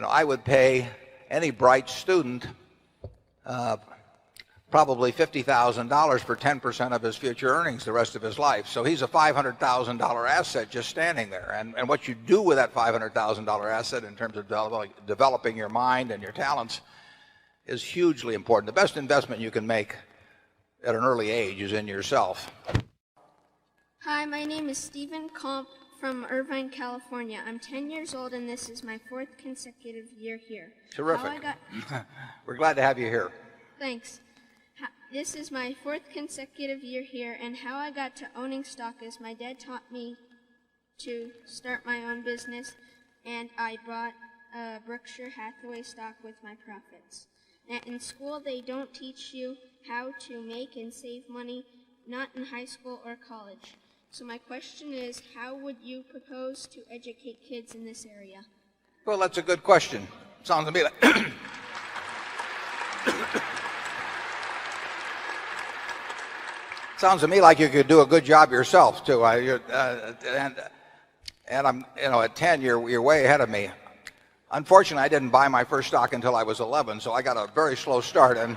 I would pay any bright student probably $50,000 for 10% of his future earnings the rest of his life. So he's a $500,000 asset just standing there. And what you do with that $500,000 asset in terms of developing your mind and your talents is hugely important. The best investment you can make at an early age is in yourself. Hi, my name is Stephen Comp from Irvine, California. I'm 10 years old, and this is my 4th consecutive year here. Terrific. We're glad to have you here. Thanks. This is my 4th consecutive year here, and how I got to owning stock is my dad taught me to start my own business, and I bought Berkshire Hathaway stock with my profits. And in school, they don't teach you how to make and save money, not in high school or college. So my question is, how would you propose to educate kids in this area? Well, that's a good question. Sounds to me like sounds to me like you could do a good job yourself too. And I'm, at 10, you're way ahead of me. Unfortunately, I didn't buy my first stock until I was 11, so I got a very slow start. And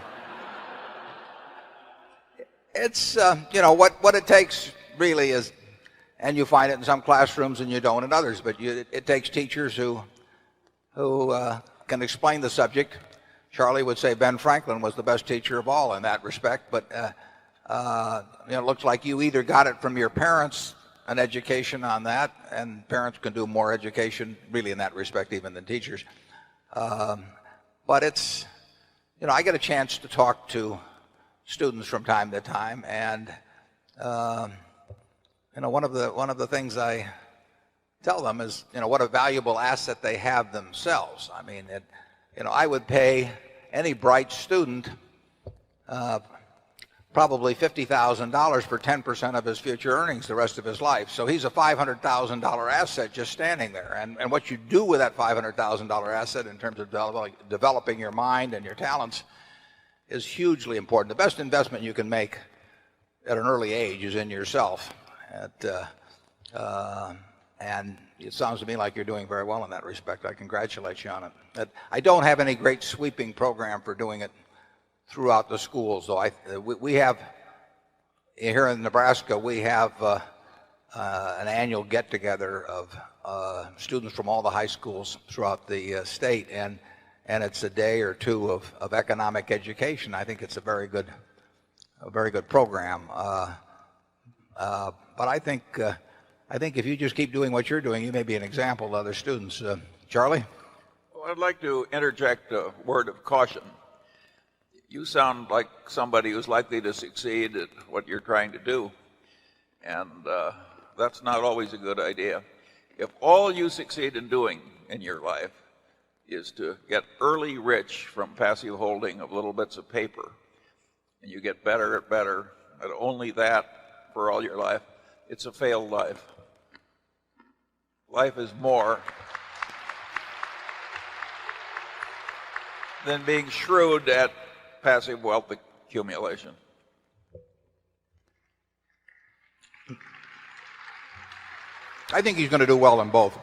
it's, what it takes really is, and you find it in some classrooms and you don't in others, but it takes teachers who can explain the subject. Charlie would say Ben Franklin was the best teacher of all in that respect, but it looks like you either got it from your parents, an education on that, and parents can do more education really in that respect even than teachers. But it's, I get a chance to talk to students from time to time, and one of the things I tell them is, what a valuable asset they have themselves. I mean, I would pay any bright student probably $50,000 for 10% of his future earnings the rest of his life. So he's a $500,000 asset just standing there. And what you do with that $500,000 asset in terms of developing your mind and your talents is hugely important. The best investment you can make at an early age is in yourself. And it sounds to me like you're doing very well in that respect. I congratulate you on it. I don't have any great sweeping program for doing it throughout the schools, though. We have, here in Nebraska, we have an annual get-together of students from all the high schools throughout the state, and it's a day or two of economic education. I think it's a very good program. But I think if you just keep doing what you're doing, you may be an example to other students. Charlie? Well, I'd like to interject a word of caution. You sound like somebody who's likely to succeed at what you're trying to do, and that's not always a good idea. If all you succeed in doing in your life is to get early rich from passive holding of little bits of paper, and you get better at only that for all your life, it's a failed life. Life is more than being shrewd at passive wealth accumulation. I think he's going to do well in both.